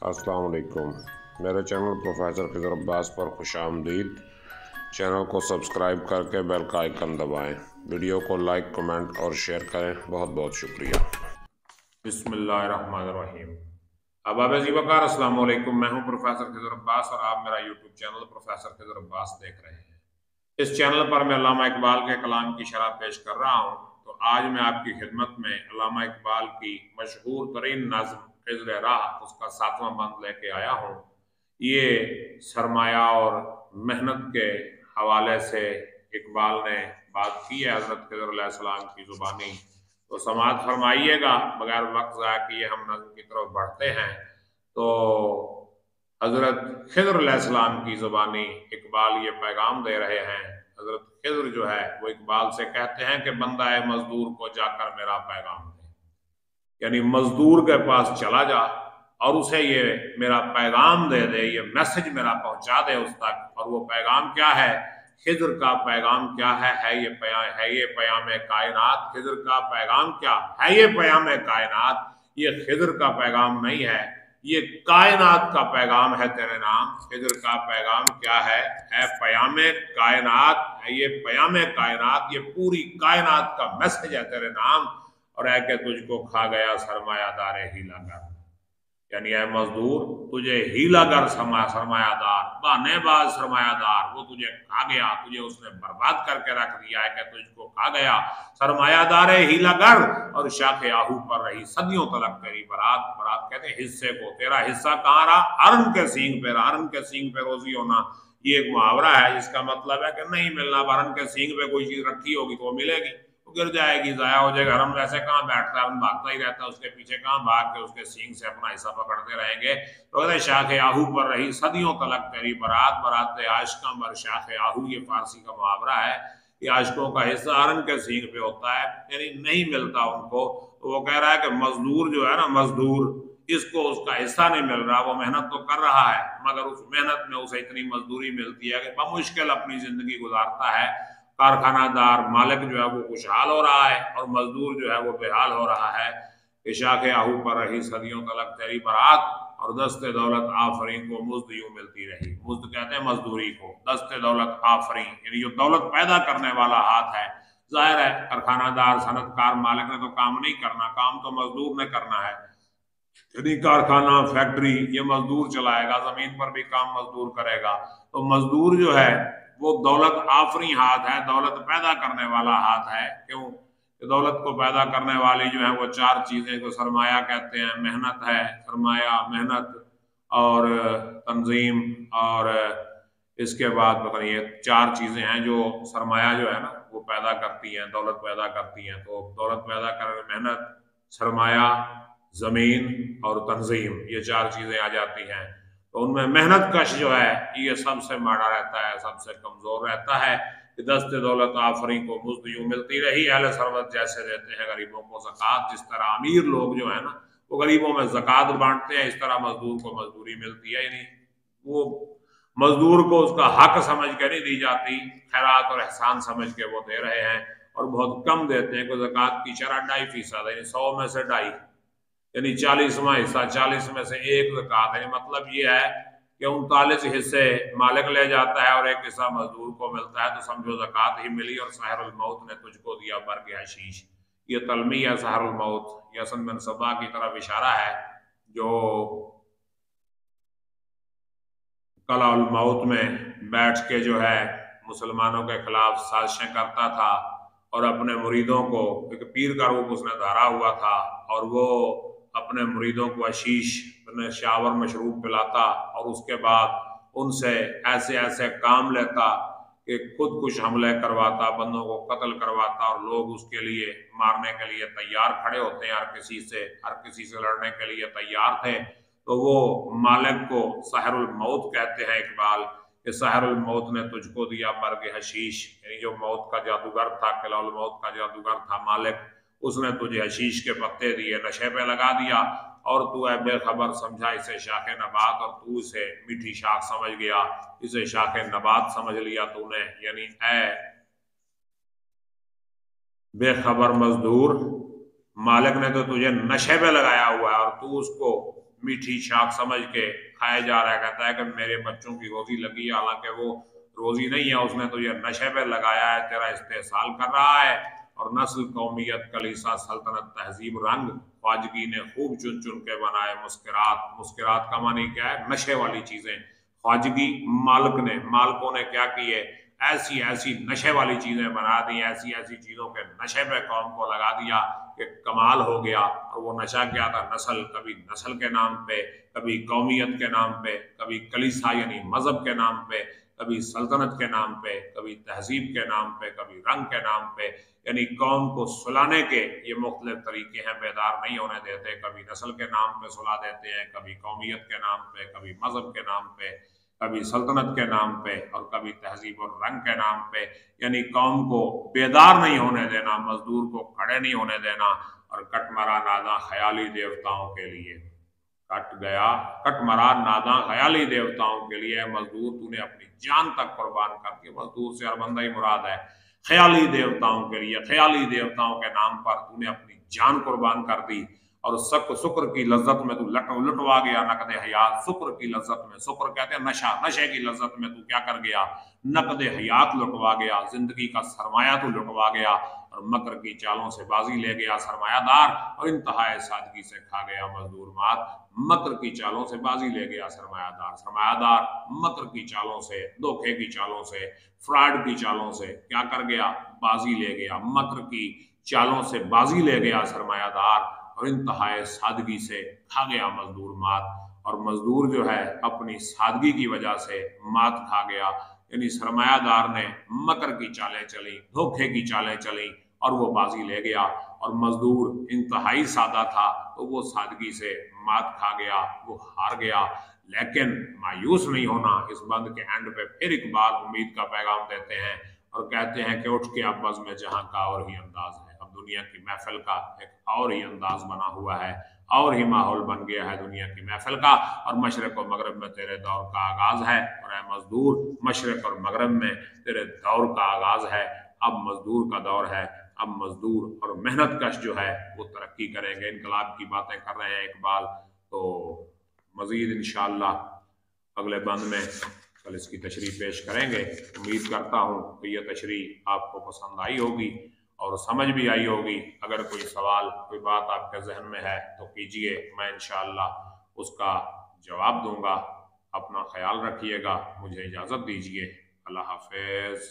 अस्सलाम वालेकुम। मेरे चैनल प्रोफेसर खिज़र अब्बास पर खुश आमदीद। चैनल को सब्सक्राइब करके बेल का आइकन दबाएं। वीडियो को लाइक, कमेंट और शेयर करें। बहुत बहुत शुक्रिया। बिस्मिल्लाहिर्रहमानिर्रहीम। अहबाब ज़ीवकार अस्सलाम वालेकुम। मैं हूं प्रोफेसर खिज़र अब्बास और आप मेरा YouTube channel professor Khizar Abbas देख रहे हैं। इस चैनल पर मैं अल्लामा इकबाल के कलाम की शरह पेश कर रहा हूँ। तो आज मैं आपकी खिदमत में अल्लामा इकबाल की मशहूर तरीन नज़्म ख़िज़्र राह उसका 7वां बंद लेके आया हूँ। ये सरमाया और मेहनत के हवाले से इकबाल ने बात की है हज़रत खिज़्र अलैहिस्सलाम की ज़ुबानी। तो समाअत फरमाइएगा। बगैर वक्त ज़ाया किए हम नज़्म की तरफ बढ़ते हैं। तो हज़रत खिज़्र अलैहिस्सलाम की ज़ुबानी इकबाल ये पैगाम दे रहे हैं। हज़रत खिज़्र जो है वो इकबाल से कहते हैं कि बंदा है मजदूर को जाकर मेरा पैगाम दे, यानी मजदूर के पास चला जा और उसे ये मेरा पैगाम दे दे, ये मैसेज मेरा पहुंचा दे उस तक। और वो पैगाम क्या है? खिज़्र का पैगाम क्या है ये पैगाम कायनात। खिज़्र का पैगाम क्या है? ये पैगाम कायनात। ये खिज़्र का पैगाम नहीं है, ये कायनात का पैगाम है तेरे नाम। खिज़्र का पैगाम क्या है पैगाम कायनात है, ये पैगाम कायनात। ये पूरी कायनात का मैसेज है तेरे नाम। और है कि तुझको खा गया सरमायादार हीलागर, यानी है मजदूर तुझे हीलागर सरमायादार बहानेबाज सरमायादार वो तुझे खा गया, तुझे उसने बर्बाद करके रख दिया है कि तुझको खा गया सरमायादार हीलागर। और शाख आहू पर रही सदियों तलक तेरी बारात। बारात कहते हैं हिस्से को, तेरा हिस्सा कहाँ रहा? अरन के सींग पे रहा। अरन के सींग पे रोजी होना ये एक मुहावरा है जिसका मतलब है कि नहीं मिलना। अरन के सींग पे कोई चीज रखी होगी तो वो मिलेगी, गिर जाएगी, जाया हो जाएगा। हरम वैसे कहाँ बैठता है, हरम भागता ही रहता है, उसके पीछे कहाँ भाग के उसके सींग से अपना हिस्सा पकड़ते रहेंगे। तो शाख आहू पर रही सदियों तलक तेरी बारात। बारात आशिका मर शाख आहू, ये फारसी का मुहावरा है कि आशिकों का हिस्सा हरम के सींग पे होता है, यानी नहीं मिलता उनको। तो वो कह रहा है कि मजदूर जो है ना, मजदूर इसको उसका हिस्सा नहीं मिल रहा। वो मेहनत तो कर रहा है मगर उस मेहनत में उसे इतनी मजदूरी मिलती है कि बमुश्किल अपनी जिंदगी गुजारता है। कारखानादार मालिक जो है वो खुशहाल हो रहा है और मजदूर जो है वो बेहाल हो रहा है। इशाक आहू पर रही सदियों तलक तेरी बारात। और दस्ते दौलत आफरीन को मुज्द यूं मिलती रही। मुज्द कहते हैं मजदूरी को, दस्ते दौलत आफरीन यानी जो दौलत पैदा करने वाला हाथ है। जाहिर है कारखानादार सनतकार मालिक ने तो काम नहीं करना, काम तो मजदूर ने करना है। यदि कारखाना फैक्ट्री ये मजदूर चलाएगा, जमीन पर भी काम मजदूर करेगा। तो मजदूर जो है वो दौलत आफरी हाथ है, दौलत पैदा करने वाला हाथ है। क्यों? दौलत को पैदा करने वाली जो है वो चार चीजें को सरमाया कहते हैं। मेहनत है सरमाया, मेहनत और तंजीम, और इसके बाद पता नहीं ये चार चीजें हैं जो सरमाया जो है ना वो पैदा करती हैं, दौलत पैदा करती हैं। तो दौलत पैदा कर मेहनत, सरमाया, जमीन और तंजीम, ये चार चीजें आ जाती हैं। तो उनमें मेहनत कश जो है ये सबसे माड़ा रहता है, सबसे कमजोर रहता है। कि दस्ते दौलत आफरी को मुज्द यूं मिलती रही, अहले सरवत जैसे देते हैं गरीबों को ज़कात। जिस तरह अमीर लोग जो है ना वो गरीबों में ज़कात बांटते हैं, इस तरह मजदूर को मजदूरी मिलती है। यानी वो मजदूर को उसका हक समझ के नहीं दी जाती, खैरात और एहसान समझ के वो दे रहे हैं और बहुत कम देते हैं। कोई ज़कात की शरह 2.5%, यानी 100 में से 2.5, यानी 40वां हिस्सा, 40 में से एक ज़कात। यानी मतलब ये है कि 39 हिस्से मालिक ले जाता है और एक हिस्सा मजदूर को मिलता है। तो समझो ज़कात ही मिली। और सहरुल मौत ने तुझको दिया बर्ग हशीश, ये तलमी है सहरुल मौत, यसन बिन सबा की तरफ इशारा है जो कलाउल मौत में बैठ के जो है मुसलमानों के खिलाफ साजिशें करता था और अपने मुरीदों को, एक पीर का रूप उसने धारा हुआ था, और वो अपने मुरीदों को आशीष शावर मशरूब पिलाता और उसके बाद उनसे ऐसे ऐसे काम लेता कि खुद कुछ हमले करवाता, बंदों को कत्ल करवाता और लोग उसके लिए मारने के लिए तैयार खड़े होते हैं। हर किसी से लड़ने के लिए तैयार थे। तो वो मालिक को सहरुल मौत कहते हैं इकबाल, कि सहरुल मौत ने तुझको दिया बर्ग हशीश, यानी जो मौत का जादूगर था, कलाउल मौत का जादूगर था मालिक, उसने तुझे हशीश के पत्ते दिए, नशे पे लगा दिया और तू है बेखबर समझा इसे शाख नबात। और तू इसे मीठी शाख समझ गया, इसे शाख नबात समझ लिया तूने। यानी ऐ बेखबर मजदूर, मालिक ने तो तुझे नशे पे लगाया हुआ है और तू उसको मीठी शाख समझ के खाया जा रहा है। कहता है कि मेरे बच्चों की रोजी लगी है, हालांकि वो रोजी नहीं है, उसने तो ये नशे पे लगाया है, तेरा इस्तेसाल कर रहा है। और नस्ल, कौमियत, कलीसा, सल्तनत, तहजीब, रंग ख्वाजगी ने खूब चुन चुन के बनाए मुस्कुरात। मुस्कुरात का मानी क्या है? नशे वाली चीजें। ख्वाजगी मालिकों ने क्या किए? ऐसी ऐसी नशे वाली चीजें बना दी, ऐसी ऐसी चीजों के नशे पे कौम को लगा दिया कि कमाल हो गया। और वो नशा क्या था? नस्ल, कभी नस्ल के नाम पे, कभी कौमियत के नाम पे, कभी कलीसा यानी मजहब के नाम पे, कभी सल्तनत के नाम पे, कभी तहजीब के नाम पे, कभी रंग के नाम पे। यानी कौम को सुलाने के ये मुख्तलिफ तरीके हैं, बेदार नहीं होने देते। कभी नस्ल के नाम पे सुला देते हैं, कभी कौमियत के नाम पे, कभी मजहब के नाम पे, कभी सल्तनत के नाम पे, और कभी तहजीब और रंग के नाम पे। यानी कौम को बेदार नहीं होने देना, मजदूर को खड़े नहीं होने देना। और कट मरा नादा ख्याली देवताओं के लिए, कट मरा नादा ख्याली देवताओं के लिए। मजदूर, तूने अपनी जान तक कुर्बान कर दी। मजदूर से हर बंदा ही मुराद है। ख्याली देवताओं के लिए, ख्याली देवताओं के नाम पर तूने अपनी जान कुर्बान कर दी। और शुक्र की लज्जत में तू लुटवा गया नकद हयात। शुक्र की लज्जत में, शुक्र कहते हैं नशा, नशे की लज्जत में तू क्या कर गया? नकद हयात लुटवा गया, जिंदगी का सरमाया तू लुटवा गया। और मकर की चालों से बाजी ले गया सरमायादार, और इंतहाए सादगी से खा गया मजदूर मात। मकर की चालों से बाजी ले गया सरमायादार, सरमायादार मकर की चालों से, धोखे की चालों से, फ्रॉड की चालों से क्या कर गया? बाजी ले गया। मकर की चालों से बाजी ले गया सरमायादार, और इंतहाए सादगी से खा गया मजदूर मात। और मजदूर जो है अपनी सादगी की वजह से मात खा गया। यानी सरमायादार ने मकर की चालें चली, धोखे की चालें चली, और वो बाजी ले गया। और मजदूर इंतहाई सादा था, तो वो सादगी से मात खा गया, वो हार गया। लेकिन मायूस नहीं होना। इस बंद के एंड पे फिर इकबाल उम्मीद का पैगाम देते हैं और कहते हैं कि उठ के अब बज़ में जहां का और ही अंदाज है। अब दुनिया की महफिल का एक और ही अंदाज बना हुआ है, और ही माहौल बन गया है दुनिया की महफिल का। और मशरक और मगरब में तेरे दौर का आगाज है। और ए मजदूर, मशरक और मगरब में तेरे दौर का आगाज है। अब मजदूर का दौर है। अब मजदूर और मेहनत कश जो है वो तरक्की करेंगे। इनकलाब की बातें कर रहे हैं इकबाल, तो मजीद इंशाअल्लाह अगले बंद में कल इसकी तशरीह पेश करेंगे। उम्मीद करता हूँ कि यह तशरीह आपको पसंद आई होगी और समझ भी आई होगी। अगर कोई सवाल, कोई बात आपके जहन में है तो कीजिए, मैं इंशाअल्लाह उसका जवाब दूंगा। अपना ख्याल रखिएगा, मुझे इजाज़त दीजिए। अल्लाह हाफिज़।